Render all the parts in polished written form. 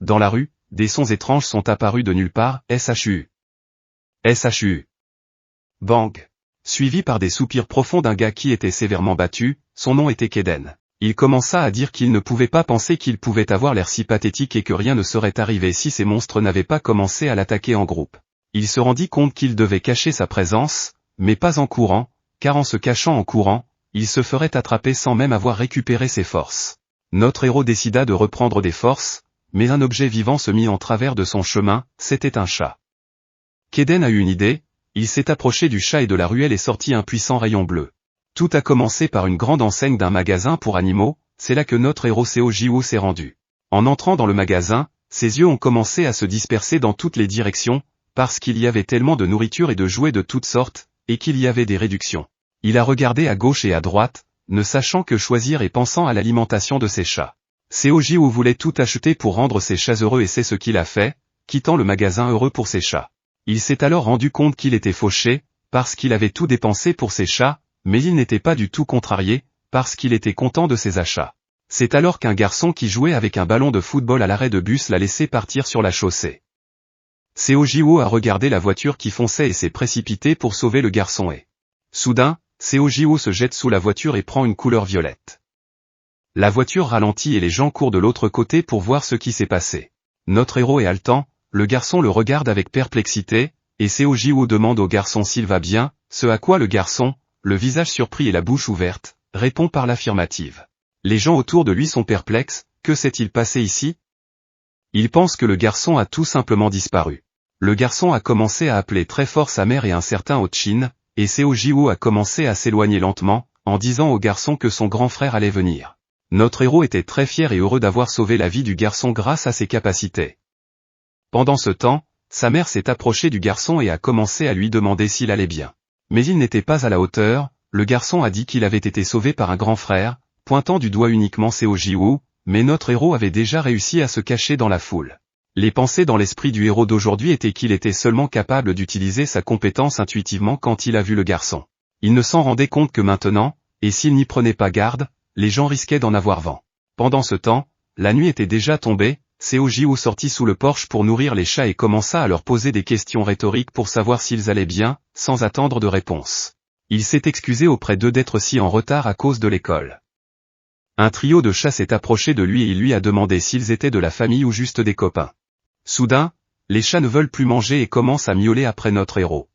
Dans la rue, des sons étranges sont apparus de nulle part, SHU. SHU. Bang. Suivi par des soupirs profonds d'un gars qui était sévèrement battu, son nom était Keden. Il commença à dire qu'il ne pouvait pas penser qu'il pouvait avoir l'air si pathétique et que rien ne serait arrivé si ces monstres n'avaient pas commencé à l'attaquer en groupe. Il se rendit compte qu'il devait cacher sa présence, mais pas en courant, car en se cachant en courant, il se ferait attraper sans même avoir récupéré ses forces. Notre héros décida de reprendre des forces, mais un objet vivant se mit en travers de son chemin, c'était un chat. Keden a eu une idée, il s'est approché du chat et de la ruelle et sortit un puissant rayon bleu. Tout a commencé par une grande enseigne d'un magasin pour animaux, c'est là que notre héros Seojiwo s'est rendu. En entrant dans le magasin, ses yeux ont commencé à se disperser dans toutes les directions, parce qu'il y avait tellement de nourriture et de jouets de toutes sortes, et qu'il y avait des réductions. Il a regardé à gauche et à droite, ne sachant que choisir et pensant à l'alimentation de ses chats. Seojiwo voulait tout acheter pour rendre ses chats heureux et c'est ce qu'il a fait, quittant le magasin heureux pour ses chats. Il s'est alors rendu compte qu'il était fauché, parce qu'il avait tout dépensé pour ses chats, mais il n'était pas du tout contrarié, parce qu'il était content de ses achats. C'est alors qu'un garçon qui jouait avec un ballon de football à l'arrêt de bus l'a laissé partir sur la chaussée. Seojiwo a regardé la voiture qui fonçait et s'est précipité pour sauver le garçon et... Soudain, Seojiwo se jette sous la voiture et prend une couleur violette. La voiture ralentit et les gens courent de l'autre côté pour voir ce qui s'est passé. Notre héros est haletant, le garçon le regarde avec perplexité, et Seojiwo demande au garçon s'il va bien, ce à quoi le garçon, le visage surpris et la bouche ouverte, répond par l'affirmative. Les gens autour de lui sont perplexes, que s'est-il passé ici? Ils pensent que le garçon a tout simplement disparu. Le garçon a commencé à appeler très fort sa mère et un certain Ochin, et Seojiwo a commencé à s'éloigner lentement, en disant au garçon que son grand frère allait venir. Notre héros était très fier et heureux d'avoir sauvé la vie du garçon grâce à ses capacités. Pendant ce temps, sa mère s'est approchée du garçon et a commencé à lui demander s'il allait bien. Mais il n'était pas à la hauteur, le garçon a dit qu'il avait été sauvé par un grand frère, pointant du doigt uniquement Seojiwo, mais notre héros avait déjà réussi à se cacher dans la foule. Les pensées dans l'esprit du héros d'aujourd'hui étaient qu'il était seulement capable d'utiliser sa compétence intuitivement quand il a vu le garçon. Il ne s'en rendait compte que maintenant, et s'il n'y prenait pas garde, les gens risquaient d'en avoir vent. Pendant ce temps, la nuit était déjà tombée, Seojiwo sortit sous le porche pour nourrir les chats et commença à leur poser des questions rhétoriques pour savoir s'ils allaient bien, sans attendre de réponse. Il s'est excusé auprès d'eux d'être si en retard à cause de l'école. Un trio de chats s'est approché de lui et il lui a demandé s'ils étaient de la famille ou juste des copains. Soudain, les chats ne veulent plus manger et commencent à miauler après notre héros.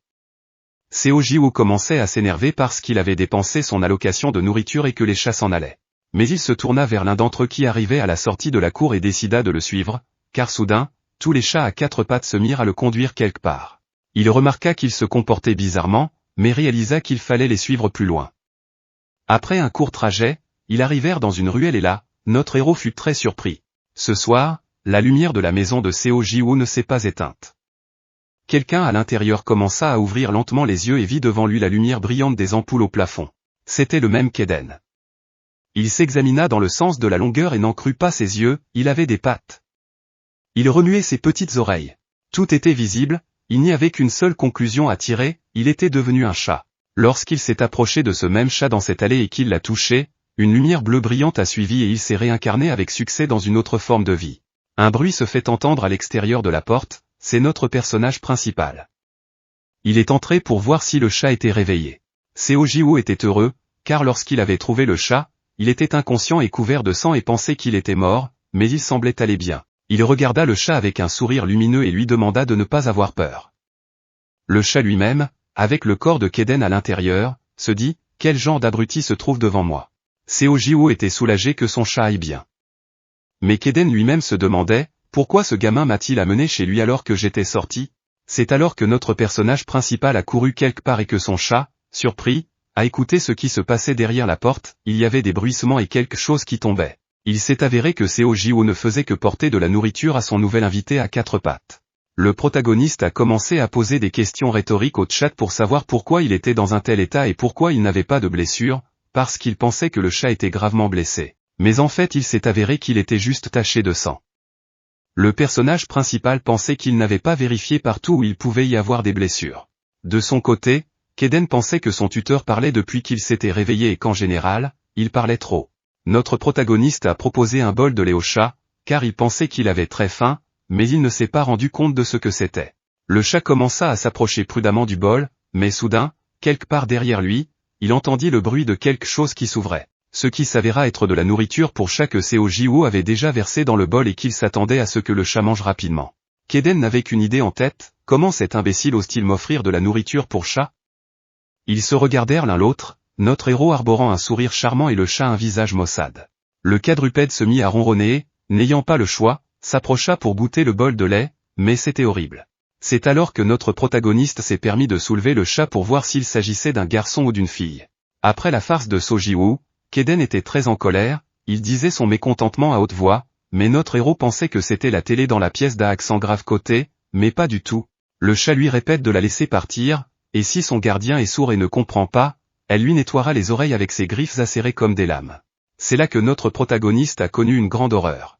Seojiwo commençait à s'énerver parce qu'il avait dépensé son allocation de nourriture et que les chats s'en allaient. Mais il se tourna vers l'un d'entre eux qui arrivait à la sortie de la cour et décida de le suivre, car soudain, tous les chats à quatre pattes se mirent à le conduire quelque part. Il remarqua qu'ils se comportaient bizarrement, mais réalisa qu'il fallait les suivre plus loin. Après un court trajet, ils arrivèrent dans une ruelle et là, notre héros fut très surpris. Ce soir, la lumière de la maison de Seojiwo ne s'est pas éteinte. Quelqu'un à l'intérieur commença à ouvrir lentement les yeux et vit devant lui la lumière brillante des ampoules au plafond. C'était le même Keden. Il s'examina dans le sens de la longueur et n'en crut pas ses yeux, il avait des pattes. Il remuait ses petites oreilles. Tout était visible, il n'y avait qu'une seule conclusion à tirer, il était devenu un chat. Lorsqu'il s'est approché de ce même chat dans cette allée et qu'il l'a touché, une lumière bleue brillante a suivi et il s'est réincarné avec succès dans une autre forme de vie. Un bruit se fait entendre à l'extérieur de la porte, c'est notre personnage principal. Il est entré pour voir si le chat était réveillé. Seojiwo était heureux, car lorsqu'il avait trouvé le chat, il était inconscient et couvert de sang et pensait qu'il était mort, mais il semblait aller bien. Il regarda le chat avec un sourire lumineux et lui demanda de ne pas avoir peur. Le chat lui-même, avec le corps de Keden à l'intérieur, se dit, quel genre d'abruti se trouve devant moi. Seojiwo était soulagé que son chat aille bien. Mais Keden lui-même se demandait, pourquoi ce gamin m'a-t-il amené chez lui alors que j'étais sorti? C'est alors que notre personnage principal a couru quelque part et que son chat, surpris, a écouté ce qui se passait derrière la porte, il y avait des bruissements et quelque chose qui tombait. Il s'est avéré que Seojiwo ne faisait que porter de la nourriture à son nouvel invité à quatre pattes. Le protagoniste a commencé à poser des questions rhétoriques au chat pour savoir pourquoi il était dans un tel état et pourquoi il n'avait pas de blessure, parce qu'il pensait que le chat était gravement blessé. Mais en fait il s'est avéré qu'il était juste taché de sang. Le personnage principal pensait qu'il n'avait pas vérifié partout où il pouvait y avoir des blessures. De son côté, Keden pensait que son tuteur parlait depuis qu'il s'était réveillé et qu'en général, il parlait trop. Notre protagoniste a proposé un bol de lait au chat, car il pensait qu'il avait très faim, mais il ne s'est pas rendu compte de ce que c'était. Le chat commença à s'approcher prudemment du bol, mais soudain, quelque part derrière lui, il entendit le bruit de quelque chose qui s'ouvrait. Ce qui s'avéra être de la nourriture pour chat que Seo Ji-woo avait déjà versé dans le bol et qu'il s'attendait à ce que le chat mange rapidement. Kaeden n'avait qu'une idée en tête, comment cet imbécile ose-t-il m'offrir de la nourriture pour chat? Ils se regardèrent l'un l'autre, notre héros arborant un sourire charmant et le chat un visage maussade. Le quadrupède se mit à ronronner, n'ayant pas le choix, s'approcha pour goûter le bol de lait, mais c'était horrible. C'est alors que notre protagoniste s'est permis de soulever le chat pour voir s'il s'agissait d'un garçon ou d'une fille. Après la farce de Seo Ji-woo, Kaeden était très en colère, il disait son mécontentement à haute voix, mais notre héros pensait que c'était la télé dans la pièce d'un accent grave côté, mais pas du tout. Le chat lui répète de la laisser partir, et si son gardien est sourd et ne comprend pas, elle lui nettoiera les oreilles avec ses griffes acérées comme des lames. C'est là que notre protagoniste a connu une grande horreur.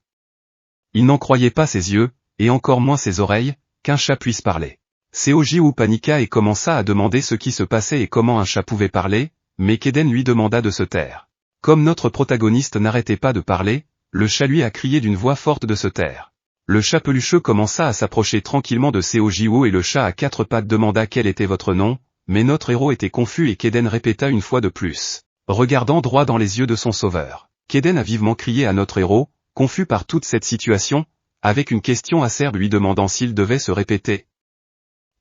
Il n'en croyait pas ses yeux, et encore moins ses oreilles, qu'un chat puisse parler. Seo Ji-woo paniqua et commença à demander ce qui se passait et comment un chat pouvait parler, mais Kaeden lui demanda de se taire. Comme notre protagoniste n'arrêtait pas de parler, le chat lui a crié d'une voix forte de se taire. Le chat pelucheux commença à s'approcher tranquillement de Seo Ji-woo et le chat à quatre pattes demanda quel était votre nom, mais notre héros était confus et Kaeden répéta une fois de plus, regardant droit dans les yeux de son sauveur. Kaeden a vivement crié à notre héros, confus par toute cette situation, avec une question acerbe lui demandant s'il devait se répéter.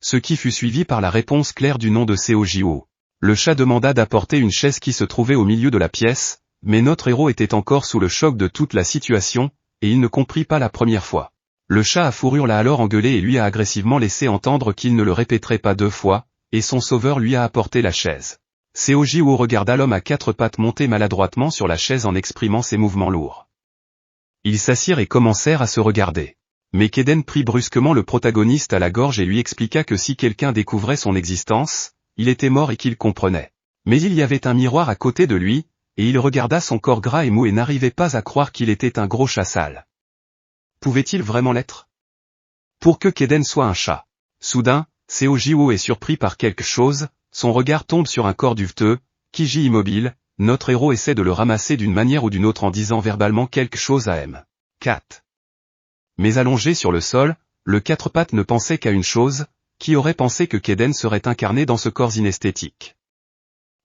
Ce qui fut suivi par la réponse claire du nom de Seo Ji-woo. Le chat demanda d'apporter une chaise qui se trouvait au milieu de la pièce, mais notre héros était encore sous le choc de toute la situation, et il ne comprit pas la première fois. Le chat à fourrure l'a alors engueulé et lui a agressivement laissé entendre qu'il ne le répéterait pas 2 fois, et son sauveur lui a apporté la chaise. Seo Ji-woo regarda l'homme à 4 pattes monter maladroitement sur la chaise en exprimant ses mouvements lourds. Ils s'assirent et commencèrent à se regarder. Mais Kaeden prit brusquement le protagoniste à la gorge et lui expliqua que si quelqu'un découvrait son existence, il était mort et qu'il comprenait. Mais il y avait un miroir à côté de lui, et il regarda son corps gras et mou et n'arrivait pas à croire qu'il était un gros chat sale. Pouvait-il vraiment l'être? Pour que Kaeden soit un chat. Soudain, Seo Ji-woo est surpris par quelque chose, son regard tombe sur un corps duveteux, qui gît immobile, notre héros essaie de le ramasser d'une manière ou d'une autre en disant verbalement quelque chose à M. 4. Mais allongé sur le sol, le 4 pattes ne pensait qu'à une chose, qui aurait pensé que Kaeden serait incarné dans ce corps inesthétique.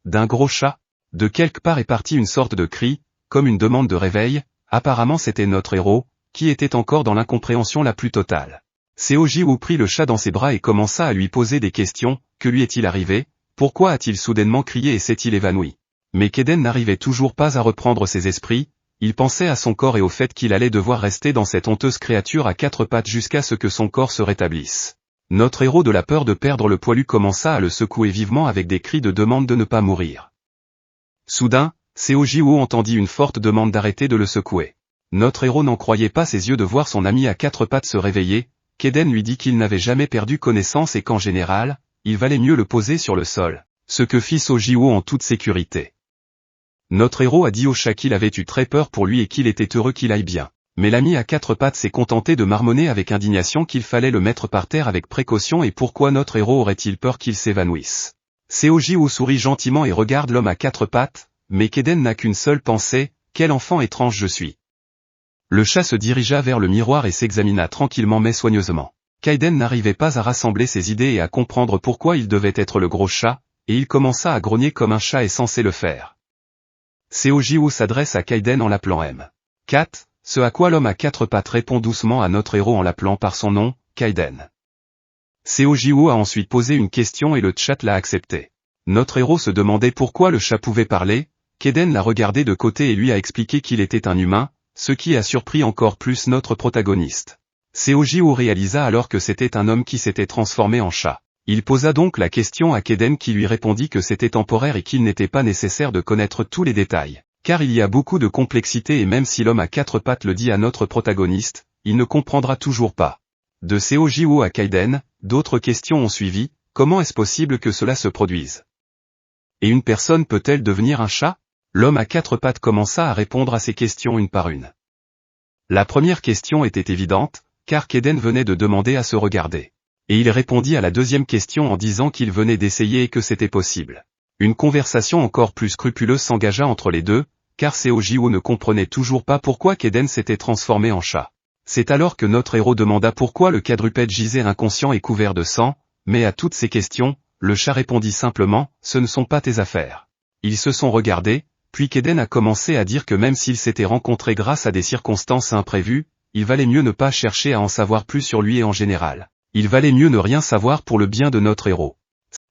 D'un gros chat? De quelque part est parti une sorte de cri, comme une demande de réveil, apparemment c'était notre héros, qui était encore dans l'incompréhension la plus totale. Seo Ji-woo prit le chat dans ses bras et commença à lui poser des questions, que lui est-il arrivé, pourquoi a-t-il soudainement crié et s'est-il évanoui? Mais Kaeden n'arrivait toujours pas à reprendre ses esprits, il pensait à son corps et au fait qu'il allait devoir rester dans cette honteuse créature à 4 pattes jusqu'à ce que son corps se rétablisse. Notre héros de la peur de perdre le poilu commença à le secouer vivement avec des cris de demande de ne pas mourir. Soudain, Seo Ji-woo entendit une forte demande d'arrêter de le secouer. Notre héros n'en croyait pas ses yeux de voir son ami à 4 pattes se réveiller, Kaeden lui dit qu'il n'avait jamais perdu connaissance et qu'en général, il valait mieux le poser sur le sol, ce que fit Seo Ji-woo en toute sécurité. Notre héros a dit au chat qu'il avait eu très peur pour lui et qu'il était heureux qu'il aille bien. Mais l'ami à 4 pattes s'est contenté de marmonner avec indignation qu'il fallait le mettre par terre avec précaution et pourquoi notre héros aurait-il peur qu'il s'évanouisse. Seo Ji-woo sourit gentiment et regarde l'homme à 4 pattes, mais Kaeden n'a qu'une seule pensée, quel enfant étrange je suis. Le chat se dirigea vers le miroir et s'examina tranquillement mais soigneusement. Kaeden n'arrivait pas à rassembler ses idées et à comprendre pourquoi il devait être le gros chat, et il commença à grogner comme un chat est censé le faire. Seo Ji-woo s'adresse à Kaeden en l'appelant M. 4, ce à quoi l'homme à 4 pattes répond doucement à notre héros en l'appelant par son nom, Kaeden. Seo Ji-woo a ensuite posé une question et le chat l'a accepté. Notre héros se demandait pourquoi le chat pouvait parler, Kaeden l'a regardé de côté et lui a expliqué qu'il était un humain, ce qui a surpris encore plus notre protagoniste. Seo Ji-woo réalisa alors que c'était un homme qui s'était transformé en chat. Il posa donc la question à Kaeden qui lui répondit que c'était temporaire et qu'il n'était pas nécessaire de connaître tous les détails, car il y a beaucoup de complexité et même si l'homme à 4 pattes le dit à notre protagoniste, il ne comprendra toujours pas. De Seo Ji-woo à Kaeden, d'autres questions ont suivi, comment est-ce possible que cela se produise? Et une personne peut-elle devenir un chat? L'homme à 4 pattes commença à répondre à ces questions une par une. La première question était évidente, car Kaeden venait de demander à se regarder. Et il répondit à la deuxième question en disant qu'il venait d'essayer et que c'était possible. Une conversation encore plus scrupuleuse s'engagea entre les deux, car Seo ne comprenait toujours pas pourquoi Keden s'était transformé en chat. C'est alors que notre héros demanda pourquoi le quadrupède gisait inconscient et couvert de sang, mais à toutes ces questions, le chat répondit simplement, « Ce ne sont pas tes affaires ». Ils se sont regardés, puis Keden a commencé à dire que même s'ils s'étaient rencontrés grâce à des circonstances imprévues, il valait mieux ne pas chercher à en savoir plus sur lui et en général. Il valait mieux ne rien savoir pour le bien de notre héros.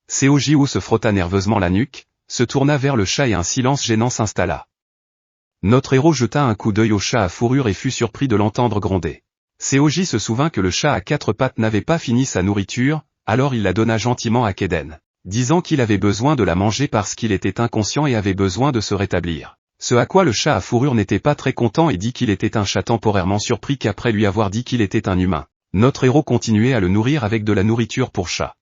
Seo se frotta nerveusement la nuque, se tourna vers le chat et un silence gênant s'installa. Notre héros jeta un coup d'œil au chat à fourrure et fut surpris de l'entendre gronder. Seo se souvint que le chat à quatre pattes n'avait pas fini sa nourriture, alors il la donna gentiment à Keden, disant qu'il avait besoin de la manger parce qu'il était inconscient et avait besoin de se rétablir. Ce à quoi le chat à fourrure n'était pas très content et dit qu'il était un chat temporairement surpris qu'après lui avoir dit qu'il était un humain. Notre héros continuait à le nourrir avec de la nourriture pour chat.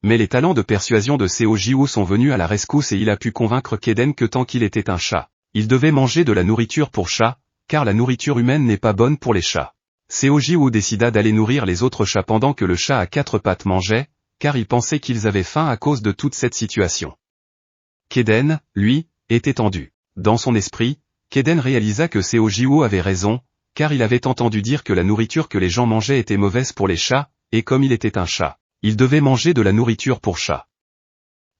Mais les talents de persuasion de Seo sont venus à la rescousse et il a pu convaincre Keden que tant qu'il était un chat, il devait manger de la nourriture pour chat, car la nourriture humaine n'est pas bonne pour les chats. Seo décida d'aller nourrir les autres chats pendant que le chat à quatre pattes mangeait, car il pensait qu'ils avaient faim à cause de toute cette situation. Keden, lui, était tendu. Dans son esprit, Keden réalisa que Seo avait raison, car il avait entendu dire que la nourriture que les gens mangeaient était mauvaise pour les chats, et comme il était un chat, il devait manger de la nourriture pour chat.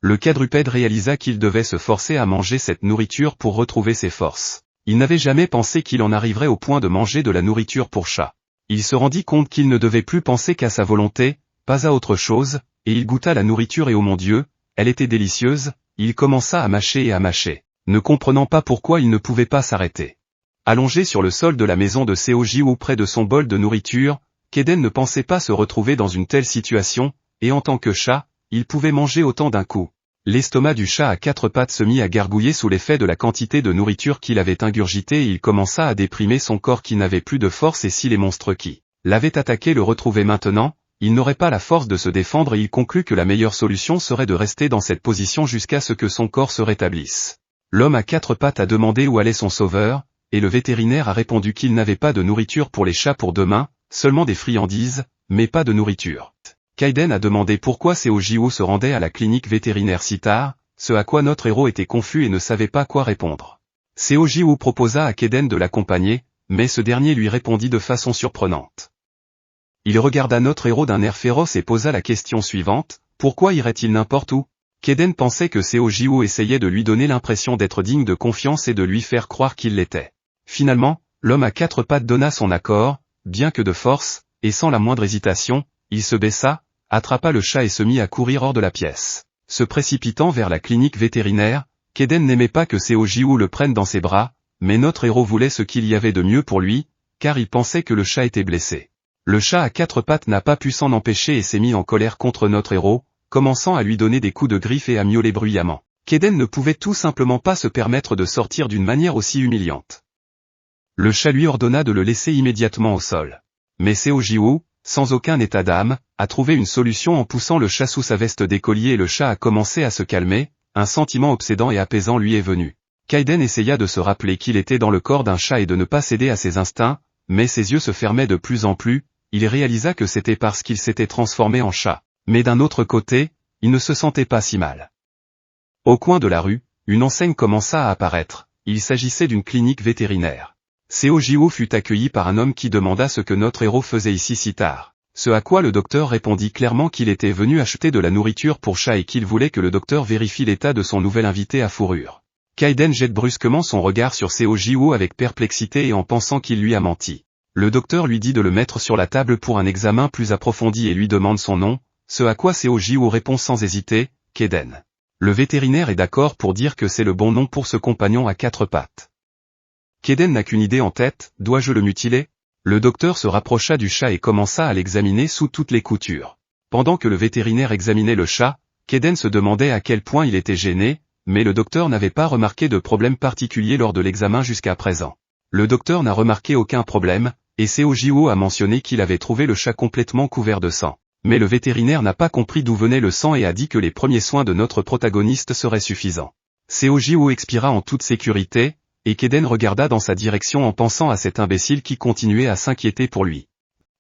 Le quadrupède réalisa qu'il devait se forcer à manger cette nourriture pour retrouver ses forces. Il n'avait jamais pensé qu'il en arriverait au point de manger de la nourriture pour chat. Il se rendit compte qu'il ne devait plus penser qu'à sa volonté, pas à autre chose, et il goûta la nourriture et oh mon Dieu, elle était délicieuse, il commença à mâcher et à mâcher, ne comprenant pas pourquoi il ne pouvait pas s'arrêter. Allongé sur le sol de la maison de Seo près de son bol de nourriture, Keden ne pensait pas se retrouver dans une telle situation, et en tant que chat, il pouvait manger autant d'un coup. L'estomac du chat à quatre pattes se mit à gargouiller sous l'effet de la quantité de nourriture qu'il avait ingurgitée et il commença à déprimer son corps qui n'avait plus de force et si les monstres qui l'avaient attaqué le retrouvaient maintenant, il n'aurait pas la force de se défendre et il conclut que la meilleure solution serait de rester dans cette position jusqu'à ce que son corps se rétablisse. L'homme à quatre pattes a demandé où allait son sauveur, et le vétérinaire a répondu qu'il n'avait pas de nourriture pour les chats pour demain, seulement des friandises, mais pas de nourriture. Keden a demandé pourquoi Seo se rendait à la clinique vétérinaire si tard, ce à quoi notre héros était confus et ne savait pas quoi répondre. Seo proposa à Keden de l'accompagner, mais ce dernier lui répondit de façon surprenante. Il regarda notre héros d'un air féroce et posa la question suivante, pourquoi irait-il n'importe où? Keden pensait que Seo essayait de lui donner l'impression d'être digne de confiance et de lui faire croire qu'il l'était. Finalement, l'homme à quatre pattes donna son accord, bien que de force, et sans la moindre hésitation, il se baissa, attrapa le chat et se mit à courir hors de la pièce. Se précipitant vers la clinique vétérinaire, Keden n'aimait pas que Seo le prenne dans ses bras, mais notre héros voulait ce qu'il y avait de mieux pour lui, car il pensait que le chat était blessé. Le chat à quatre pattes n'a pas pu s'en empêcher et s'est mis en colère contre notre héros, commençant à lui donner des coups de griffe et à miauler bruyamment. Keden ne pouvait tout simplement pas se permettre de sortir d'une manière aussi humiliante. Le chat lui ordonna de le laisser immédiatement au sol. Mais Seo sans aucun état d'âme, a trouvé une solution en poussant le chat sous sa veste d'écolier et le chat a commencé à se calmer, un sentiment obsédant et apaisant lui est venu. Keden essaya de se rappeler qu'il était dans le corps d'un chat et de ne pas céder à ses instincts, mais ses yeux se fermaient de plus en plus, il réalisa que c'était parce qu'il s'était transformé en chat. Mais d'un autre côté, il ne se sentait pas si mal. Au coin de la rue, une enseigne commença à apparaître, il s'agissait d'une clinique vétérinaire. Seo fut accueilli par un homme qui demanda ce que notre héros faisait ici si tard. Ce à quoi le docteur répondit clairement qu'il était venu acheter de la nourriture pour chat et qu'il voulait que le docteur vérifie l'état de son nouvel invité à fourrure. Keden jette brusquement son regard sur Seo avec perplexité et en pensant qu'il lui a menti. Le docteur lui dit de le mettre sur la table pour un examen plus approfondi et lui demande son nom, ce à quoi Seo répond sans hésiter, Keden. Le vétérinaire est d'accord pour dire que c'est le bon nom pour ce compagnon à quatre pattes. Keden n'a qu'une idée en tête, dois-je le mutiler? Le docteur se rapprocha du chat et commença à l'examiner sous toutes les coutures. Pendant que le vétérinaire examinait le chat, Keden se demandait à quel point il était gêné, mais le docteur n'avait pas remarqué de problème particulier lors de l'examen jusqu'à présent. Le docteur n'a remarqué aucun problème, et Seo a mentionné qu'il avait trouvé le chat complètement couvert de sang. Mais le vétérinaire n'a pas compris d'où venait le sang et a dit que les premiers soins de notre protagoniste seraient suffisants. Seo expira en toute sécurité, et Keden regarda dans sa direction en pensant à cet imbécile qui continuait à s'inquiéter pour lui.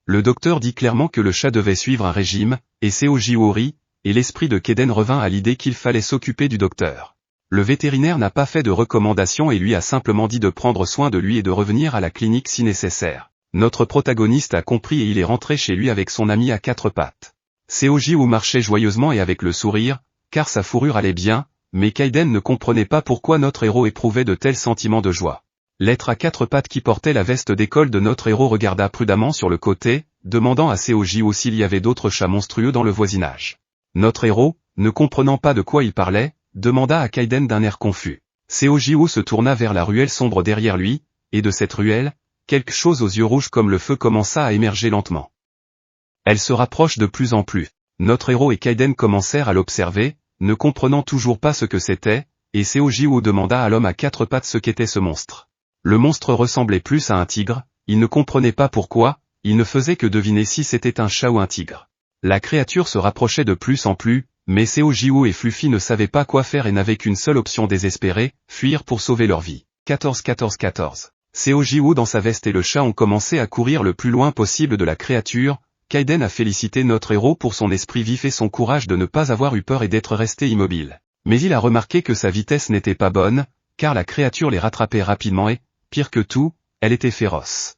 Le docteur dit clairement que le chat devait suivre un régime, et Seo rit, et l'esprit de Keden revint à l'idée qu'il fallait s'occuper du docteur. Le vétérinaire n'a pas fait de recommandation et lui a simplement dit de prendre soin de lui et de revenir à la clinique si nécessaire. Notre protagoniste a compris et il est rentré chez lui avec son ami à quatre pattes. Seo Ji-woo marchait joyeusement et avec le sourire, car sa fourrure allait bien, mais Kaiden ne comprenait pas pourquoi notre héros éprouvait de tels sentiments de joie. L'être à quatre pattes qui portait la veste d'école de notre héros regarda prudemment sur le côté, demandant à Seo Ji-woo s'il y avait d'autres chats monstrueux dans le voisinage. Notre héros, ne comprenant pas de quoi il parlait, demanda à Kaiden d'un air confus. Seo Ji-woo se tourna vers la ruelle sombre derrière lui, et de cette ruelle, quelque chose aux yeux rouges comme le feu commença à émerger lentement. Elle se rapproche de plus en plus. Notre héros et Kaiden commencèrent à l'observer, ne comprenant toujours pas ce que c'était, et Seo Ji-woo demanda à l'homme à quatre pattes ce qu'était ce monstre. Le monstre ressemblait plus à un tigre, il ne comprenait pas pourquoi, il ne faisait que deviner si c'était un chat ou un tigre. La créature se rapprochait de plus en plus, mais Seo Ji-woo et Fluffy ne savaient pas quoi faire et n'avaient qu'une seule option désespérée, fuir pour sauver leur vie. 14. Seo Ji-woo dans sa veste et le chat ont commencé à courir le plus loin possible de la créature. Kaiden a félicité notre héros pour son esprit vif et son courage de ne pas avoir eu peur et d'être resté immobile. Mais il a remarqué que sa vitesse n'était pas bonne, car la créature les rattrapait rapidement et, pire que tout, elle était féroce.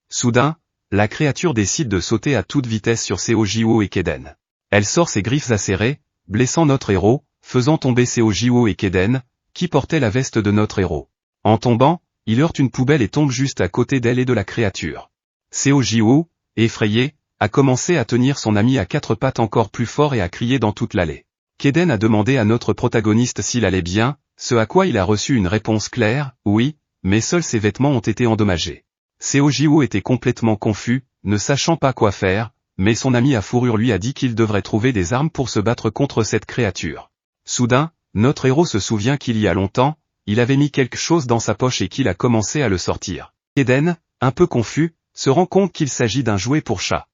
Soudain, la créature décide de sauter à toute vitesse sur Seo Ji-woo et Kaiden. Elle sort ses griffes acérées, blessant notre héros, faisant tomber Seo Ji-woo et Kaiden, qui portaient la veste de notre héros. En tombant, il heurte une poubelle et tombe juste à côté d'elle et de la créature. Seo Ji-woo, effrayé, a commencé à tenir son ami à quatre pattes encore plus fort et à crier dans toute l'allée. Kaiden a demandé à notre protagoniste s'il allait bien, ce à quoi il a reçu une réponse claire, oui, mais seuls ses vêtements ont été endommagés. Seo Ji-woo était complètement confus, ne sachant pas quoi faire, mais son ami à fourrure lui a dit qu'il devrait trouver des armes pour se battre contre cette créature. Soudain, notre héros se souvient qu'il y a longtemps, il avait mis quelque chose dans sa poche et qu'il a commencé à le sortir. Kaiden, un peu confus, se rend compte qu'il s'agit d'un jouet pour chat.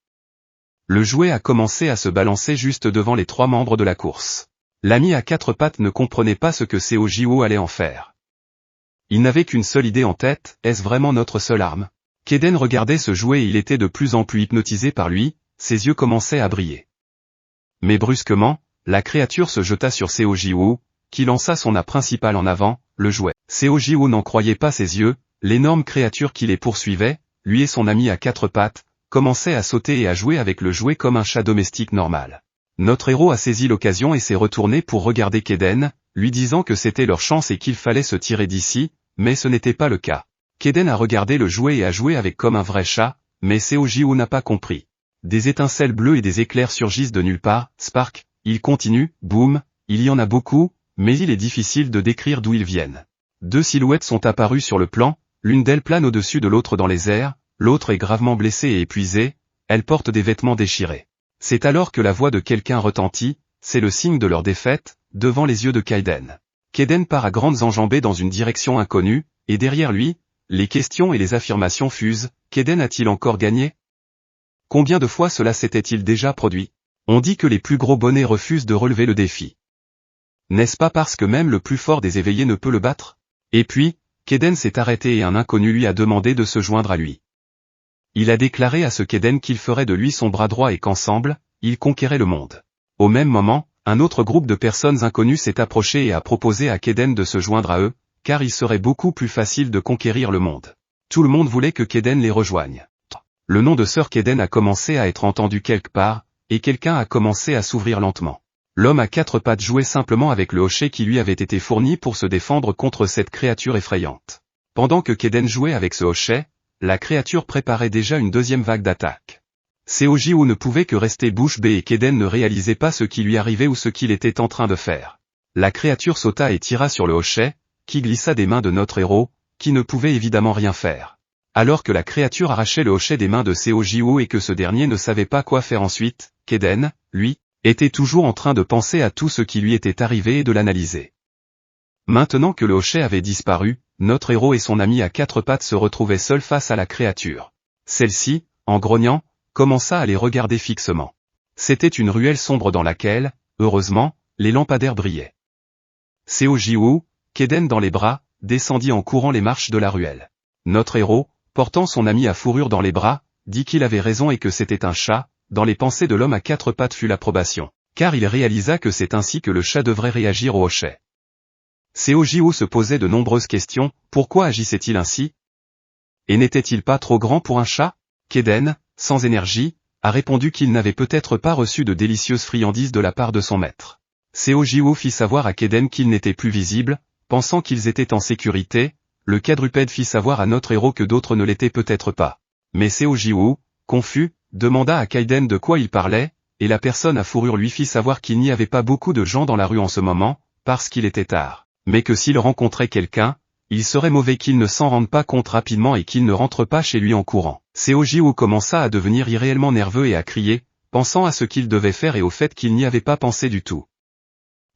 Le jouet a commencé à se balancer juste devant les trois membres de la course. L'ami à quatre pattes ne comprenait pas ce que Seo Ji-woo allait en faire. Il n'avait qu'une seule idée en tête, est-ce vraiment notre seule arme? Kaiden regardait ce jouet et il était de plus en plus hypnotisé par lui, ses yeux commençaient à briller. Mais brusquement, la créature se jeta sur Seo Ji-woo, qui lança son âme principale en avant, le jouet. Seo Ji-woo n'en croyait pas ses yeux, l'énorme créature qui les poursuivait, lui et son ami à quatre pattes, commençait à sauter et à jouer avec le jouet comme un chat domestique normal. Notre héros a saisi l'occasion et s'est retourné pour regarder Kaiden, lui disant que c'était leur chance et qu'il fallait se tirer d'ici, mais ce n'était pas le cas. Kaiden a regardé le jouet et a joué avec comme un vrai chat, mais Seo Ji-woo n'a pas compris. Des étincelles bleues et des éclairs surgissent de nulle part, spark, il continue, boum, il y en a beaucoup, mais il est difficile de décrire d'où ils viennent. Deux silhouettes sont apparues sur le plan, l'une d'elles plane au-dessus de l'autre dans les airs, l'autre est gravement blessée et épuisée, elle porte des vêtements déchirés. C'est alors que la voix de quelqu'un retentit, c'est le signe de leur défaite, devant les yeux de Kaiden. Kaiden part à grandes enjambées dans une direction inconnue, et derrière lui, les questions et les affirmations fusent, Kaiden a-t-il encore gagné? Combien de fois cela s'était-il déjà produit? On dit que les plus gros bonnets refusent de relever le défi. N'est-ce pas parce que même le plus fort des éveillés ne peut le battre? Et puis, Kaiden s'est arrêté et un inconnu lui a demandé de se joindre à lui. Il a déclaré à ce Kaiden qu'il ferait de lui son bras droit et qu'ensemble, ils conquéraient le monde. Au même moment, un autre groupe de personnes inconnues s'est approché et a proposé à Kaiden de se joindre à eux, car il serait beaucoup plus facile de conquérir le monde. Tout le monde voulait que Kaiden les rejoigne. Le nom de Sir Kaiden a commencé à être entendu quelque part, et quelqu'un a commencé à s'ouvrir lentement. L'homme à quatre pattes jouait simplement avec le hochet qui lui avait été fourni pour se défendre contre cette créature effrayante. Pendant que Kaiden jouait avec ce hochet, la créature préparait déjà une deuxième vague d'attaque. Seo Ji-woo ne pouvait que rester bouche bée et Kaiden ne réalisait pas ce qui lui arrivait ou ce qu'il était en train de faire. La créature sauta et tira sur le hochet, qui glissa des mains de notre héros, qui ne pouvait évidemment rien faire. Alors que la créature arrachait le hochet des mains de Seo Ji-woo et que ce dernier ne savait pas quoi faire ensuite, Kaiden, lui, était toujours en train de penser à tout ce qui lui était arrivé et de l'analyser. Maintenant que le hochet avait disparu, notre héros et son ami à quatre pattes se retrouvaient seuls face à la créature. Celle-ci, en grognant, commença à les regarder fixement. C'était une ruelle sombre dans laquelle, heureusement, les lampadaires brillaient. Seo Ji-woo, Kaiden dans les bras, descendit en courant les marches de la ruelle. Notre héros, portant son ami à fourrure dans les bras, dit qu'il avait raison et que c'était un chat. Dans les pensées de l'homme à quatre pattes fut l'approbation, car il réalisa que c'est ainsi que le chat devrait réagir au hochet. Seo se posait de nombreuses questions, pourquoi agissait-il ainsi? Et n'était-il pas trop grand pour un chat? Kaden, sans énergie, a répondu qu'il n'avait peut-être pas reçu de délicieuses friandises de la part de son maître. Seo fit savoir à Kaden qu'il n'était plus visible, pensant qu'ils étaient en sécurité. Le quadrupède fit savoir à notre héros que d'autres ne l'étaient peut-être pas. Mais Seo, confus, demanda à Kaden de quoi il parlait, et la personne à fourrure lui fit savoir qu'il n'y avait pas beaucoup de gens dans la rue en ce moment, parce qu'il était tard, mais que s'il rencontrait quelqu'un, il serait mauvais qu'il ne s'en rende pas compte rapidement et qu'il ne rentre pas chez lui en courant. Seo commença à devenir irréellement nerveux et à crier, pensant à ce qu'il devait faire et au fait qu'il n'y avait pas pensé du tout.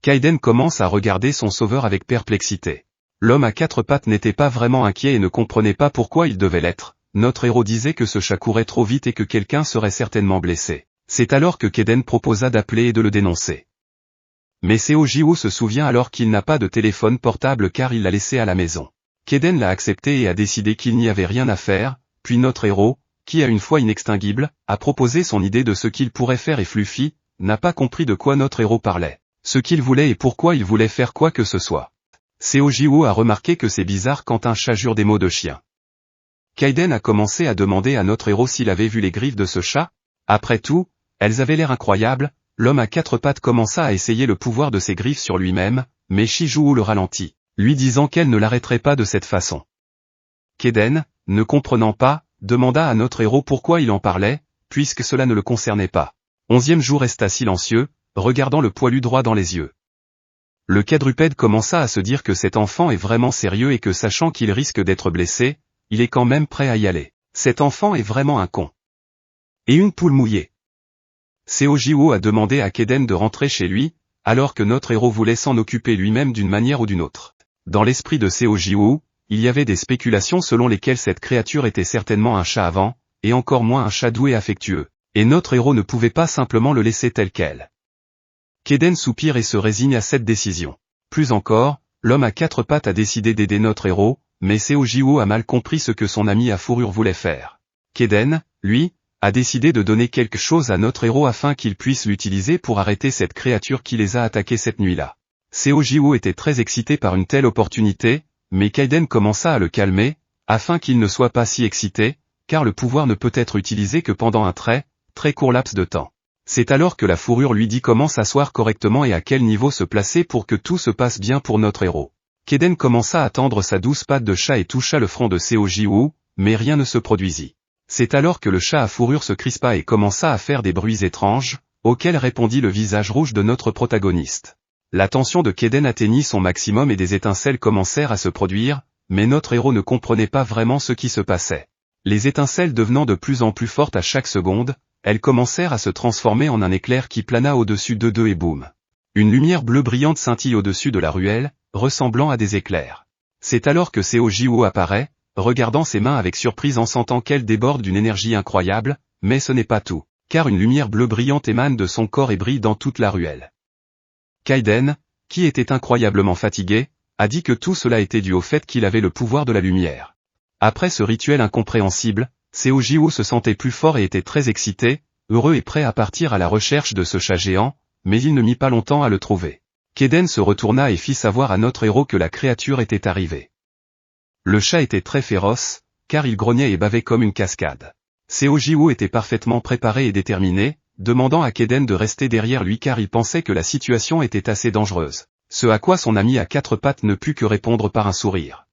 Kaden commence à regarder son sauveur avec perplexité. L'homme à quatre pattes n'était pas vraiment inquiet et ne comprenait pas pourquoi il devait l'être. Notre héros disait que ce chat courait trop vite et que quelqu'un serait certainement blessé. C'est alors que Kaden proposa d'appeler et de le dénoncer. Mais Seo se souvient alors qu'il n'a pas de téléphone portable car il l'a laissé à la maison. Kaden l'a accepté et a décidé qu'il n'y avait rien à faire, puis notre héros, qui a une foi inextinguible, a proposé son idée de ce qu'il pourrait faire et Fluffy n'a pas compris de quoi notre héros parlait, ce qu'il voulait et pourquoi il voulait faire quoi que ce soit. Seo a remarqué que c'est bizarre quand un chat jure des mots de chien. Kaden a commencé à demander à notre héros s'il avait vu les griffes de ce chat. Après tout, elles avaient l'air incroyables. L'homme à quatre pattes commença à essayer le pouvoir de ses griffes sur lui-même, mais Shijou le ralentit, lui disant qu'elle ne l'arrêterait pas de cette façon. Kaden, ne comprenant pas, demanda à notre héros pourquoi il en parlait, puisque cela ne le concernait pas. 11e jour resta silencieux, regardant le poilu droit dans les yeux. Le quadrupède commença à se dire que cet enfant est vraiment sérieux et que sachant qu'il risque d'être blessé, il est quand même prêt à y aller. Cet enfant est vraiment un con. Et une poule mouillée. Seo a demandé à Kaden de rentrer chez lui, alors que notre héros voulait s'en occuper lui-même d'une manière ou d'une autre. Dans l'esprit de Seo, il y avait des spéculations selon lesquelles cette créature était certainement un chat avant, et encore moins un chat doux et affectueux, et notre héros ne pouvait pas simplement le laisser tel quel. Kaden soupire et se résigne à cette décision. Plus encore, l'homme à quatre pattes a décidé d'aider notre héros, mais Seo a mal compris ce que son ami à fourrure voulait faire. Kaden, lui, a décidé de donner quelque chose à notre héros afin qu'il puisse l'utiliser pour arrêter cette créature qui les a attaqués cette nuit-là. Seo était très excité par une telle opportunité, mais Kaden commença à le calmer, afin qu'il ne soit pas si excité, car le pouvoir ne peut être utilisé que pendant un très court laps de temps. C'est alors que la fourrure lui dit comment s'asseoir correctement et à quel niveau se placer pour que tout se passe bien pour notre héros. Kaden commença à tendre sa douce patte de chat et toucha le front de Seo, mais rien ne se produisit. C'est alors que le chat à fourrure se crispa et commença à faire des bruits étranges, auxquels répondit le visage rouge de notre protagoniste. La tension de Kaden atteignit son maximum et des étincelles commencèrent à se produire, mais notre héros ne comprenait pas vraiment ce qui se passait. Les étincelles devenant de plus en plus fortes à chaque seconde, elles commencèrent à se transformer en un éclair qui plana au-dessus d'eux et boum. Une lumière bleue brillante scintille au-dessus de la ruelle, ressemblant à des éclairs. C'est alors que Seo apparaît, regardant ses mains avec surprise en sentant qu'elles débordent d'une énergie incroyable, mais ce n'est pas tout, car une lumière bleue brillante émane de son corps et brille dans toute la ruelle. Kaden, qui était incroyablement fatigué, a dit que tout cela était dû au fait qu'il avait le pouvoir de la lumière. Après ce rituel incompréhensible, Seo se sentait plus fort et était très excité, heureux et prêt à partir à la recherche de ce chat géant, mais il ne mit pas longtemps à le trouver. Kaden se retourna et fit savoir à notre héros que la créature était arrivée. Le chat était très féroce, car il grognait et bavait comme une cascade. Seo était parfaitement préparé et déterminé, demandant à Kaden de rester derrière lui car il pensait que la situation était assez dangereuse, ce à quoi son ami à quatre pattes ne put que répondre par un sourire.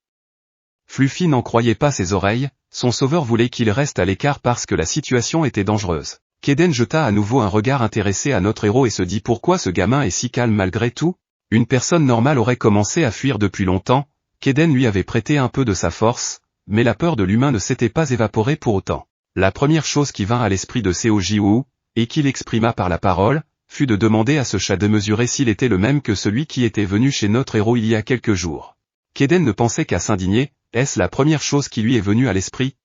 Fluffy n'en croyait pas ses oreilles, son sauveur voulait qu'il reste à l'écart parce que la situation était dangereuse. Kaden jeta à nouveau un regard intéressé à notre héros et se dit pourquoi ce gamin est si calme malgré tout. Une personne normale aurait commencé à fuir depuis longtemps. Kaden lui avait prêté un peu de sa force, mais la peur de l'humain ne s'était pas évaporée pour autant. La première chose qui vint à l'esprit de Seo, et qu'il exprima par la parole, fut de demander à ce chat de mesurer s'il était le même que celui qui était venu chez notre héros il y a quelques jours. Kaden ne pensait qu'à s'indigner, est-ce la première chose qui lui est venue à l'esprit?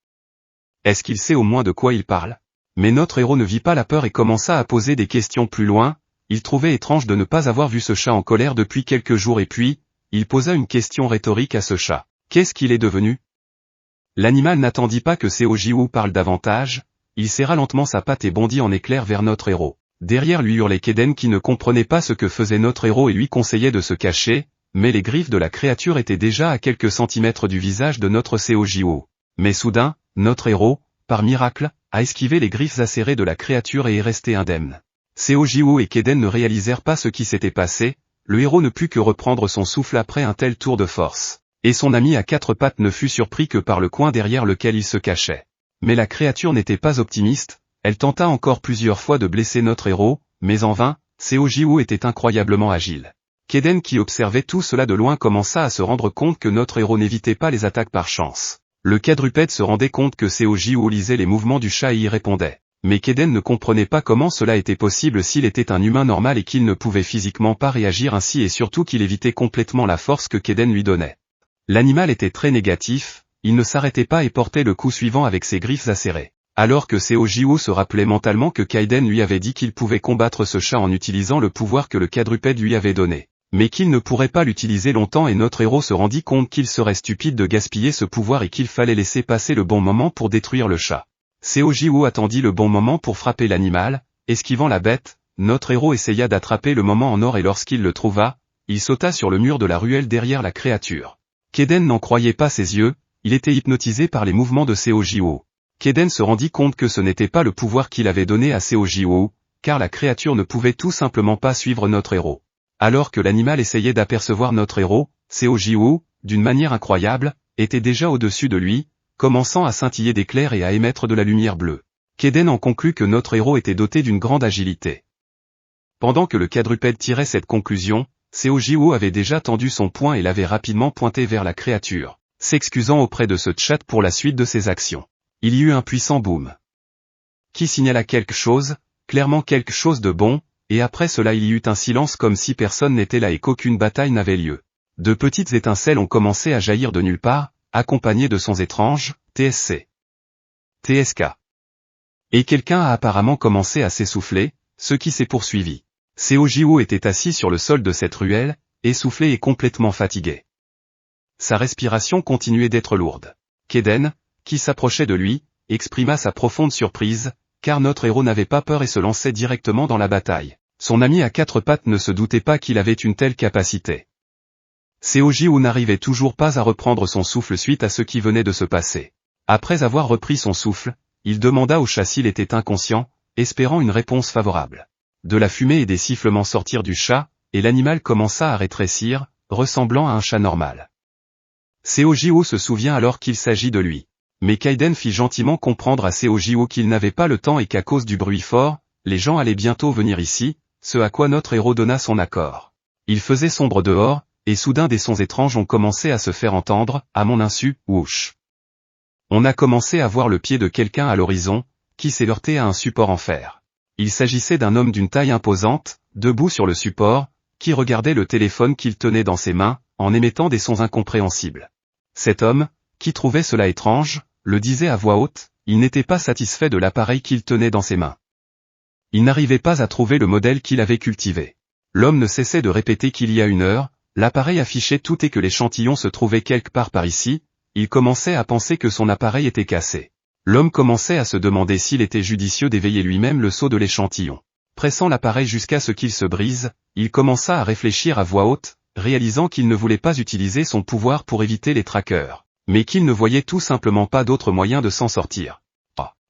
Est-ce qu'il sait au moins de quoi il parle? Mais notre héros ne vit pas la peur et commença à poser des questions plus loin, il trouvait étrange de ne pas avoir vu ce chat en colère depuis quelques jours et puis, il posa une question rhétorique à ce chat. Qu'est-ce qu'il est devenu? L'animal n'attendit pas que Seo parle davantage, il serra lentement sa patte et bondit en éclair vers notre héros. Derrière lui hurlait Kaden qui ne comprenait pas ce que faisait notre héros et lui conseillait de se cacher, mais les griffes de la créature étaient déjà à quelques centimètres du visage de notre Seojiwo. Mais soudain, notre héros, par miracle, a esquivé les griffes acérées de la créature et est resté indemne. Seojiwo et Keden ne réalisèrent pas ce qui s'était passé, le héros ne put que reprendre son souffle après un tel tour de force, et son ami à quatre pattes ne fut surpris que par le coin derrière lequel il se cachait. Mais la créature n'était pas optimiste, elle tenta encore plusieurs fois de blesser notre héros, mais en vain, Seojiwo était incroyablement agile. Keden qui observait tout cela de loin commença à se rendre compte que notre héros n'évitait pas les attaques par chance. Le quadrupède se rendait compte que Seojiwo lisait les mouvements du chat et y répondait. Mais Keden ne comprenait pas comment cela était possible s'il était un humain normal et qu'il ne pouvait physiquement pas réagir ainsi et surtout qu'il évitait complètement la force que Keden lui donnait. L'animal était très négatif, il ne s'arrêtait pas et portait le coup suivant avec ses griffes acérées. Alors que Seojiwo se rappelait mentalement que Kaiden lui avait dit qu'il pouvait combattre ce chat en utilisant le pouvoir que le quadrupède lui avait donné. Mais qu'il ne pourrait pas l'utiliser longtemps et notre héros se rendit compte qu'il serait stupide de gaspiller ce pouvoir et qu'il fallait laisser passer le bon moment pour détruire le chat. Seojiwo attendit le bon moment pour frapper l'animal, esquivant la bête, notre héros essaya d'attraper le moment en or et lorsqu'il le trouva, il sauta sur le mur de la ruelle derrière la créature. Keden n'en croyait pas ses yeux, il était hypnotisé par les mouvements de Seojiwo. Keden se rendit compte que ce n'était pas le pouvoir qu'il avait donné à Seojiwo, car la créature ne pouvait tout simplement pas suivre notre héros. Alors que l'animal essayait d'apercevoir notre héros, Seojiwo, d'une manière incroyable, était déjà au-dessus de lui, commençant à scintiller d'éclairs et à émettre de la lumière bleue. Keden en conclut que notre héros était doté d'une grande agilité. Pendant que le quadrupède tirait cette conclusion, Seojiwo avait déjà tendu son poing et l'avait rapidement pointé vers la créature, s'excusant auprès de ce chat pour la suite de ses actions. Il y eut un puissant boom, qui signala quelque chose, clairement quelque chose de bon, et après cela il y eut un silence comme si personne n'était là et qu'aucune bataille n'avait lieu. De petites étincelles ont commencé à jaillir de nulle part, accompagnées de sons étranges, TSC, TSK. Et quelqu'un a apparemment commencé à s'essouffler, ce qui s'est poursuivi. Seojiwo était assis sur le sol de cette ruelle, essoufflé et complètement fatigué. Sa respiration continuait d'être lourde. Keden, qui s'approchait de lui, exprima sa profonde surprise, car notre héros n'avait pas peur et se lançait directement dans la bataille. Son ami à quatre pattes ne se doutait pas qu'il avait une telle capacité. Seojiwo n'arrivait toujours pas à reprendre son souffle suite à ce qui venait de se passer. Après avoir repris son souffle, il demanda au chat s'il était inconscient, espérant une réponse favorable. De la fumée et des sifflements sortirent du chat, et l'animal commença à rétrécir, ressemblant à un chat normal. Seojiwo se souvient alors qu'il s'agit de lui. Mais Kaiden fit gentiment comprendre à Seojiwo qu'il n'avait pas le temps et qu'à cause du bruit fort, les gens allaient bientôt venir ici, ce à quoi notre héros donna son accord. Il faisait sombre dehors, et soudain des sons étranges ont commencé à se faire entendre, à mon insu, whoosh. On a commencé à voir le pied de quelqu'un à l'horizon, qui s'est heurté à un support en fer. Il s'agissait d'un homme d'une taille imposante, debout sur le support, qui regardait le téléphone qu'il tenait dans ses mains, en émettant des sons incompréhensibles. Cet homme, qui trouvait cela étrange, le disait à voix haute, il n'était pas satisfait de l'appareil qu'il tenait dans ses mains. Il n'arrivait pas à trouver le modèle qu'il avait cultivé. L'homme ne cessait de répéter qu'il y a une heure, l'appareil affichait tout et que l'échantillon se trouvait quelque part par ici, il commençait à penser que son appareil était cassé. L'homme commençait à se demander s'il était judicieux d'éveiller lui-même le sceau de l'échantillon. Pressant l'appareil jusqu'à ce qu'il se brise, il commença à réfléchir à voix haute, réalisant qu'il ne voulait pas utiliser son pouvoir pour éviter les traqueurs, mais qu'il ne voyait tout simplement pas d'autre moyen de s'en sortir.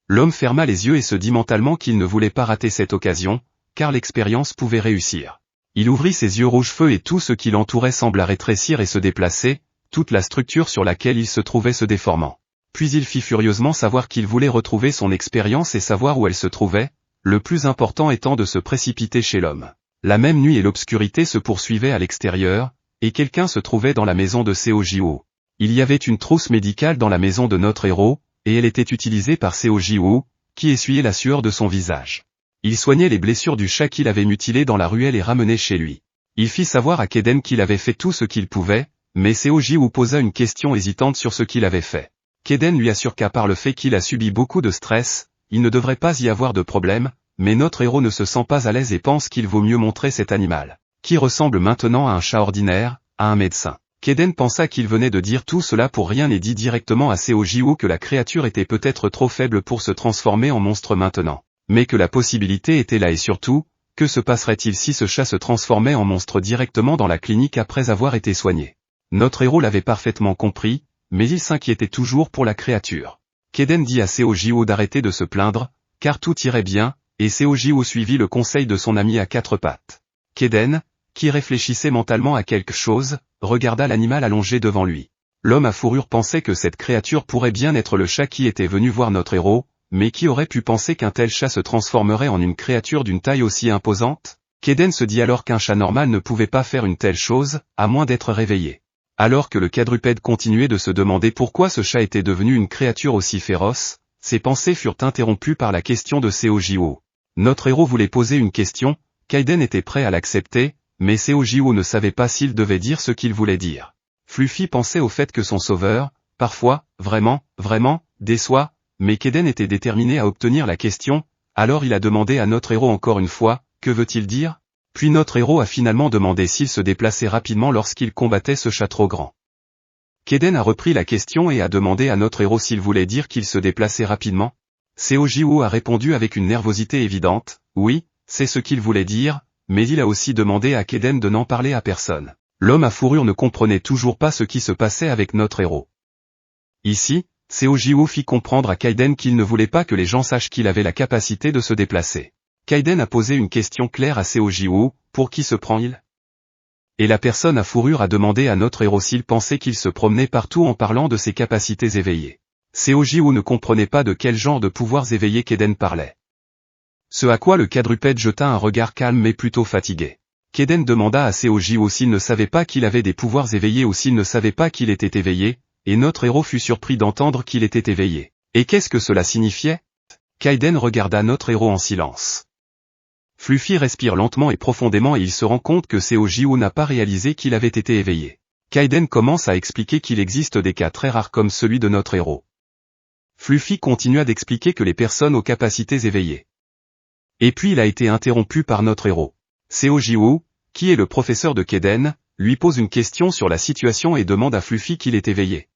L'homme ferma les yeux et se dit mentalement qu'il ne voulait pas rater cette occasion, car l'expérience pouvait réussir. Il ouvrit ses yeux rouge feu et tout ce qui l'entourait sembla rétrécir et se déplacer, toute la structure sur laquelle il se trouvait se déformant. Puis il fit furieusement savoir qu'il voulait retrouver son expérience et savoir où elle se trouvait, le plus important étant de se précipiter chez l'homme. La même nuit et l'obscurité se poursuivaient à l'extérieur, et quelqu'un se trouvait dans la maison de Seojiwo. Il y avait une trousse médicale dans la maison de notre héros, et elle était utilisée par Seojiwo, qui essuyait la sueur de son visage. Il soignait les blessures du chat qu'il avait mutilé dans la ruelle et ramené chez lui. Il fit savoir à Keden qu'il avait fait tout ce qu'il pouvait, mais Seojiwo posa une question hésitante sur ce qu'il avait fait. Keden lui assure qu'à part le fait qu'il a subi beaucoup de stress, il ne devrait pas y avoir de problème, mais notre héros ne se sent pas à l'aise et pense qu'il vaut mieux montrer cet animal, qui ressemble maintenant à un chat ordinaire, à un médecin. Keden pensa qu'il venait de dire tout cela pour rien et dit directement à Seojiwo que la créature était peut-être trop faible pour se transformer en monstre maintenant, mais que la possibilité était là et surtout, Que se passerait-il si ce chat se transformait en monstre directement dans la clinique après avoir été soigné? Notre héros l'avait parfaitement compris, mais il s'inquiétait toujours pour la créature. Kaden dit à Seojiwo d'arrêter de se plaindre, car tout irait bien, et Seojiwo suivit le conseil de son ami à quatre pattes. Kaden, qui réfléchissait mentalement à quelque chose, regarda l'animal allongé devant lui. L'homme à fourrure pensait que cette créature pourrait bien être le chat qui était venu voir notre héros, mais qui aurait pu penser qu'un tel chat se transformerait en une créature d'une taille aussi imposante? Kaden se dit alors qu'un chat normal ne pouvait pas faire une telle chose, à moins d'être réveillé. Alors que le quadrupède continuait de se demander pourquoi ce chat était devenu une créature aussi féroce, ses pensées furent interrompues par la question de Seojiwo. Notre héros voulait poser une question, Kaden était prêt à l'accepter, mais Seojiwo ne savait pas s'il devait dire ce qu'il voulait dire. Fluffy pensait au fait que son sauveur, parfois, vraiment, déçoit, mais Kaden était déterminé à obtenir la question, alors il a demandé à notre héros encore une fois, que veut-il dire? Puis notre héros a finalement demandé s'il se déplaçait rapidement lorsqu'il combattait ce chat trop grand. Kaden a repris la question et a demandé à notre héros s'il voulait dire qu'il se déplaçait rapidement. Seojiwo a répondu avec une nervosité évidente, oui, c'est ce qu'il voulait dire, mais il a aussi demandé à Kaden de n'en parler à personne. L'homme à fourrure ne comprenait toujours pas ce qui se passait avec notre héros. Ici, Seojiwo fit comprendre à Kaden qu'il ne voulait pas que les gens sachent qu'il avait la capacité de se déplacer. Kaden a posé une question claire à Seojiwo, pour qui se prend-il? Et la personne à fourrure a demandé à notre héros s'il pensait qu'il se promenait partout en parlant de ses capacités éveillées. Seojiwo ne comprenait pas de quel genre de pouvoirs éveillés Kaden parlait. Ce à quoi le quadrupède jeta un regard calme mais plutôt fatigué. Kaden demanda à Seojiwo s'il ne savait pas qu'il avait des pouvoirs éveillés ou s'il ne savait pas qu'il était éveillé, et notre héros fut surpris d'entendre qu'il était éveillé. Et qu'est-ce que cela signifiait? Kaden regarda notre héros en silence. Fluffy respire lentement et profondément et il se rend compte que Seojiwo n'a pas réalisé qu'il avait été éveillé. Kaden commence à expliquer qu'il existe des cas très rares comme celui de notre héros. Fluffy continua d'expliquer que les personnes aux capacités éveillées. Et puis il a été interrompu par notre héros. Seojiwo, qui est le professeur de Kaden, lui pose une question sur la situation et demande à Fluffy qu'il est éveillé.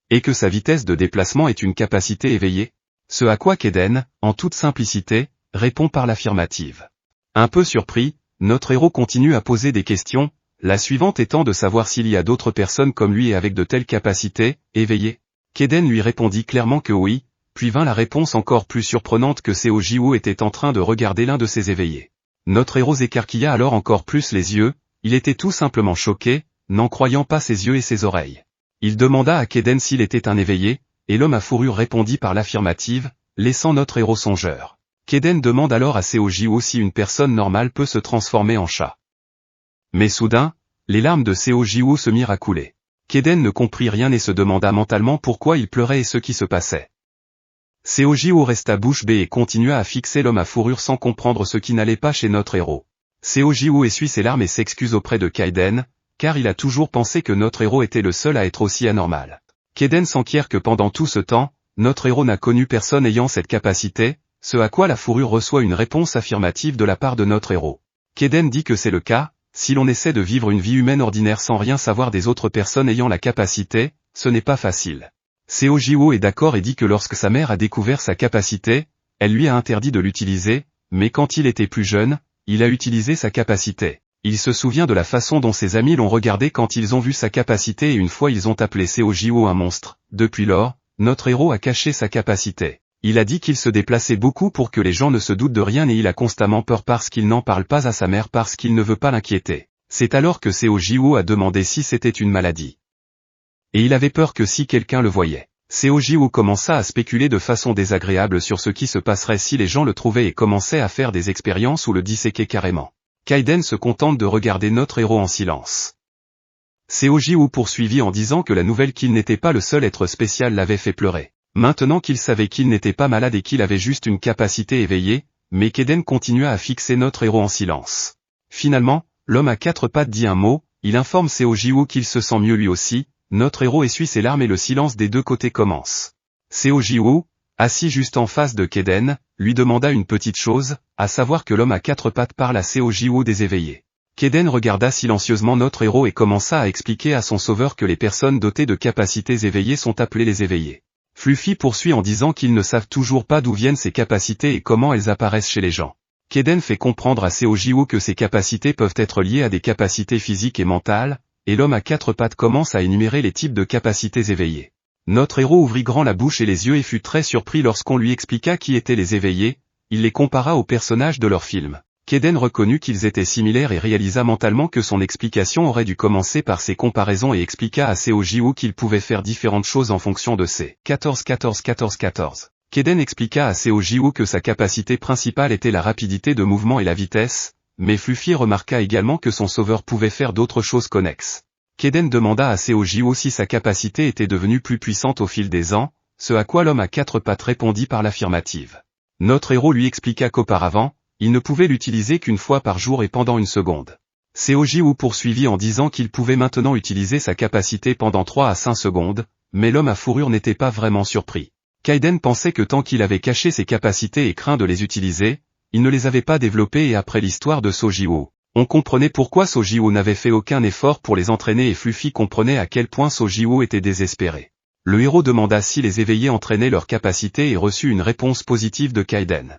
Et que sa vitesse de déplacement est une capacité éveillée? Ce à quoi Kaden, en toute simplicité, répond par l'affirmative. Un peu surpris, notre héros continue à poser des questions, la suivante étant de savoir s'il y a d'autres personnes comme lui et avec de telles capacités, éveillées. Kaden lui répondit clairement que oui, puis vint la réponse encore plus surprenante que Seojiwo était en train de regarder l'un de ses éveillés. Notre héros écarquilla alors encore plus les yeux, il était tout simplement choqué, n'en croyant pas ses yeux et ses oreilles. Il demanda à Kaden s'il était un éveillé, et l'homme à fourrure répondit par l'affirmative, laissant notre héros songeur. Kaden demande alors à Seojiwo si une personne normale peut se transformer en chat. Mais soudain, les larmes de Seojiwo se mirent à couler. Kaden ne comprit rien et se demanda mentalement pourquoi il pleurait et ce qui se passait. Seojiwo resta bouche bée et continua à fixer l'homme à fourrure sans comprendre ce qui n'allait pas chez notre héros. Seojiwo essuie ses larmes et s'excuse auprès de Kaden, car il a toujours pensé que notre héros était le seul à être aussi anormal. Kaden s'enquiert que pendant tout ce temps, notre héros n'a connu personne ayant cette capacité, ce à quoi la fourrure reçoit une réponse affirmative de la part de notre héros. Kaden dit que c'est le cas, si l'on essaie de vivre une vie humaine ordinaire sans rien savoir des autres personnes ayant la capacité, ce n'est pas facile. Seojiwo est d'accord et dit que lorsque sa mère a découvert sa capacité, elle lui a interdit de l'utiliser, mais quand il était plus jeune, il a utilisé sa capacité. Il se souvient de la façon dont ses amis l'ont regardé quand ils ont vu sa capacité et une fois ils ont appelé Seojiwo un monstre. Depuis lors, notre héros a caché sa capacité. Il a dit qu'il se déplaçait beaucoup pour que les gens ne se doutent de rien et il a constamment peur parce qu'il n'en parle pas à sa mère parce qu'il ne veut pas l'inquiéter. C'est alors que Seojiwo a demandé si c'était une maladie. Et il avait peur que si quelqu'un le voyait. Seojiwo commença à spéculer de façon désagréable sur ce qui se passerait si les gens le trouvaient et commençait à faire des expériences ou le disséquer carrément. Kaden se contente de regarder notre héros en silence. Seojiwo poursuivit en disant que la nouvelle qu'il n'était pas le seul être spécial l'avait fait pleurer. Maintenant qu'il savait qu'il n'était pas malade et qu'il avait juste une capacité éveillée, mais Kaden continua à fixer notre héros en silence. Finalement, l'homme à quatre pattes dit un mot, il informe Seojiwo qu'il se sent mieux lui aussi, notre héros essuie ses larmes et le silence des deux côtés commence. Seojiwo, assis juste en face de Kaden, lui demanda une petite chose, à savoir que l'homme à quatre pattes parle à Seojiwo des éveillés. Kaden regarda silencieusement notre héros et commença à expliquer à son sauveur que les personnes dotées de capacités éveillées sont appelées les éveillés. Fluffy poursuit en disant qu'ils ne savent toujours pas d'où viennent ces capacités et comment elles apparaissent chez les gens. Kaiden fait comprendre à Seo-Ji-woo que ses capacités peuvent être liées à des capacités physiques et mentales, et l'homme à 4 pattes commence à énumérer les types de capacités éveillées. Notre héros ouvrit grand la bouche et les yeux et fut très surpris lorsqu'on lui expliqua qui étaient les éveillés, il les compara aux personnages de leur film. Kaiden reconnut qu'ils étaient similaires et réalisa mentalement que son explication aurait dû commencer par ces comparaisons et expliqua à Seo-Ji-woo qu'il pouvait faire différentes choses en fonction de ses 14. Kaiden expliqua à Seo-Ji-woo que sa capacité principale était la rapidité de mouvement et la vitesse, mais Fluffy remarqua également que son sauveur pouvait faire d'autres choses connexes. Kaiden demanda à Seo-Ji-woo si sa capacité était devenue plus puissante au fil des ans, ce à quoi l'homme à 4 pattes répondit par l'affirmative. Notre héros lui expliqua qu'auparavant, il ne pouvait l'utiliser qu'une fois par jour et pendant une seconde. Seo-Ji-woo poursuivit en disant qu'il pouvait maintenant utiliser sa capacité pendant 3 à 5 secondes, mais l'homme à fourrure n'était pas vraiment surpris. Kaiden pensait que tant qu'il avait caché ses capacités et craint de les utiliser, il ne les avait pas développées et après l'histoire de Seo-Ji-woo, on comprenait pourquoi Seo-Ji-woo n'avait fait aucun effort pour les entraîner et Fluffy comprenait à quel point Seo-Ji-woo était désespéré. Le héros demanda si les éveillés entraînaient leurs capacités et reçut une réponse positive de Kaiden.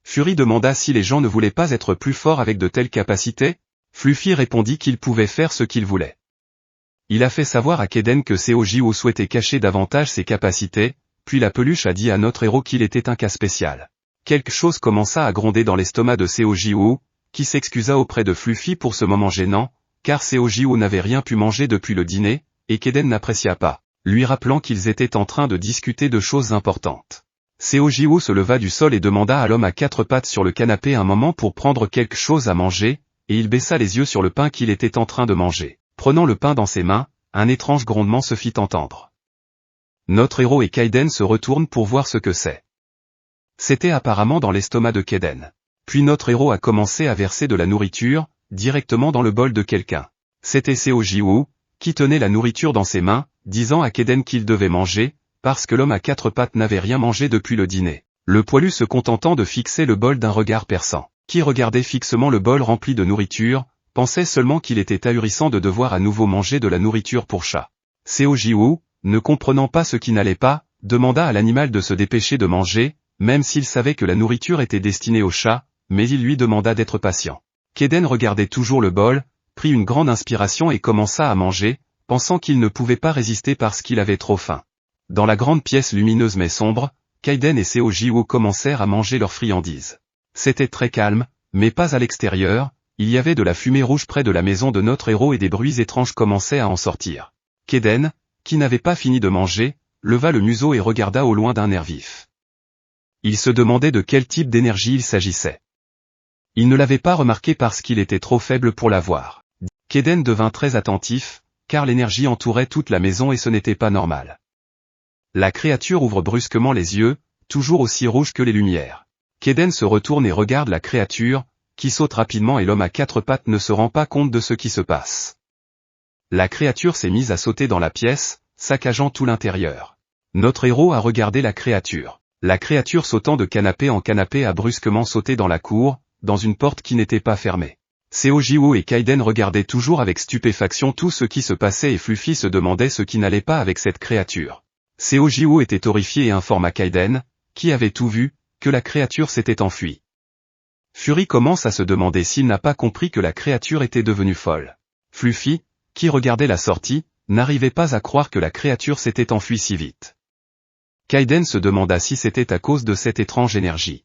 Fury demanda si les gens ne voulaient pas être plus forts avec de telles capacités. Fluffy répondit qu'il pouvait faire ce qu'il voulait. Il a fait savoir à Kaiden que Seo-Ji-woo souhaitait cacher davantage ses capacités, puis la peluche a dit à notre héros qu'il était un cas spécial. Quelque chose commença à gronder dans l'estomac de Seo-Ji-woo, qui s'excusa auprès de Fluffy pour ce moment gênant, car Seo-Ji-woo n'avait rien pu manger depuis le dîner, et Kaiden n'apprécia pas, lui rappelant qu'ils étaient en train de discuter de choses importantes. Seo-Ji-woo se leva du sol et demanda à l'homme à 4 pattes sur le canapé un moment pour prendre quelque chose à manger, et il baissa les yeux sur le pain qu'il était en train de manger. Prenant le pain dans ses mains, un étrange grondement se fit entendre. Notre héros et Kaiden se retournent pour voir ce que c'est. C'était apparemment dans l'estomac de Kaiden. Puis notre héros a commencé à verser de la nourriture, directement dans le bol de quelqu'un. C'était Seo-Ji-woo, qui tenait la nourriture dans ses mains, disant à Kaiden qu'il devait manger, parce que l'homme à 4 pattes n'avait rien mangé depuis le dîner. Le poilu se contentant de fixer le bol d'un regard perçant, qui regardait fixement le bol rempli de nourriture, pensait seulement qu'il était ahurissant de devoir à nouveau manger de la nourriture pour chat. Seo-Ji-woo, ne comprenant pas ce qui n'allait pas, demanda à l'animal de se dépêcher de manger, même s'il savait que la nourriture était destinée au chat, mais il lui demanda d'être patient. Kaiden regardait toujours le bol, prit une grande inspiration et commença à manger, pensant qu'il ne pouvait pas résister parce qu'il avait trop faim. Dans la grande pièce lumineuse mais sombre, Kaiden et Seo-Ji-woo commencèrent à manger leurs friandises. C'était très calme, mais pas à l'extérieur, il y avait de la fumée rouge près de la maison de notre héros et des bruits étranges commençaient à en sortir. Kaiden, qui n'avait pas fini de manger, leva le museau et regarda au loin d'un air vif. Il se demandait de quel type d'énergie il s'agissait. Il ne l'avait pas remarqué parce qu'il était trop faible pour la voir. Kaiden devint très attentif, car l'énergie entourait toute la maison et ce n'était pas normal. La créature ouvre brusquement les yeux, toujours aussi rouge que les lumières. Kaiden se retourne et regarde la créature, qui saute rapidement et l'homme à 4 pattes ne se rend pas compte de ce qui se passe. La créature s'est mise à sauter dans la pièce, saccageant tout l'intérieur. Notre héros a regardé la créature. La créature sautant de canapé en canapé a brusquement sauté dans la cour, dans une porte qui n'était pas fermée. Seo-Ji-woo et Kaiden regardaient toujours avec stupéfaction tout ce qui se passait et Fluffy se demandait ce qui n'allait pas avec cette créature. Seo-Ji-woo était horrifié et informa Kaiden, qui avait tout vu, que la créature s'était enfuie. Fury commence à se demander s'il n'a pas compris que la créature était devenue folle. Fluffy, qui regardait la sortie, n'arrivait pas à croire que la créature s'était enfuie si vite. Kaiden se demanda si c'était à cause de cette étrange énergie.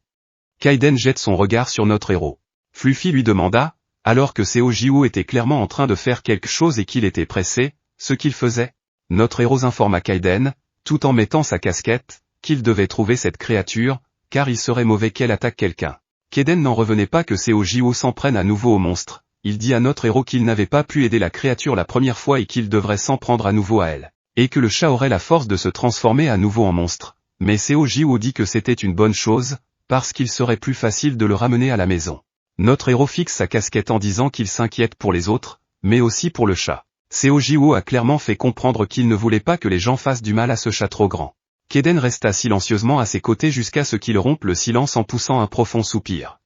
Kaiden jette son regard sur notre héros. Fluffy lui demanda, alors que Seo-Ji-woo était clairement en train de faire quelque chose et qu'il était pressé, ce qu'il faisait. Notre héros informa Kaiden, tout en mettant sa casquette, qu'il devait trouver cette créature, car il serait mauvais qu'elle attaque quelqu'un. Kaiden n'en revenait pas que Seo-Ji-woo s'en prenne à nouveau au monstre, il dit à notre héros qu'il n'avait pas pu aider la créature la première fois et qu'il devrait s'en prendre à nouveau à elle, et que le chat aurait la force de se transformer à nouveau en monstre, mais Seo-Ji-woo dit que c'était une bonne chose, parce qu'il serait plus facile de le ramener à la maison. Notre héros fixe sa casquette en disant qu'il s'inquiète pour les autres, mais aussi pour le chat. Seo-Ji-woo a clairement fait comprendre qu'il ne voulait pas que les gens fassent du mal à ce chat trop grand. Kaiden resta silencieusement à ses côtés jusqu'à ce qu'il rompe le silence en poussant un profond soupir.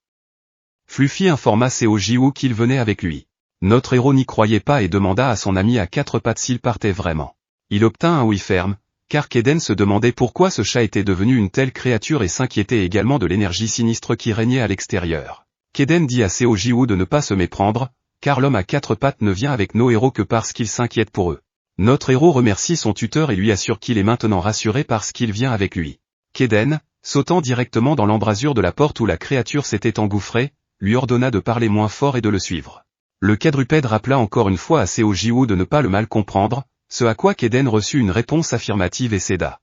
Fluffy informa Seo-Ji-woo qu'il venait avec lui. Notre héros n'y croyait pas et demanda à son ami à 4 pattes s'il partait vraiment. Il obtint un oui ferme, car Kaden se demandait pourquoi ce chat était devenu une telle créature et s'inquiétait également de l'énergie sinistre qui régnait à l'extérieur. Kaden dit à Seo Ji-woo de ne pas se méprendre, car l'homme à 4 pattes ne vient avec nos héros que parce qu'il s'inquiète pour eux. Notre héros remercie son tuteur et lui assure qu'il est maintenant rassuré parce qu'il vient avec lui. Kaden, sautant directement dans l'embrasure de la porte où la créature s'était engouffrée, lui ordonna de parler moins fort et de le suivre. Le quadrupède rappela encore une fois à Seo Ji-woo de ne pas le mal comprendre, ce à quoi Kaden reçut une réponse affirmative et céda.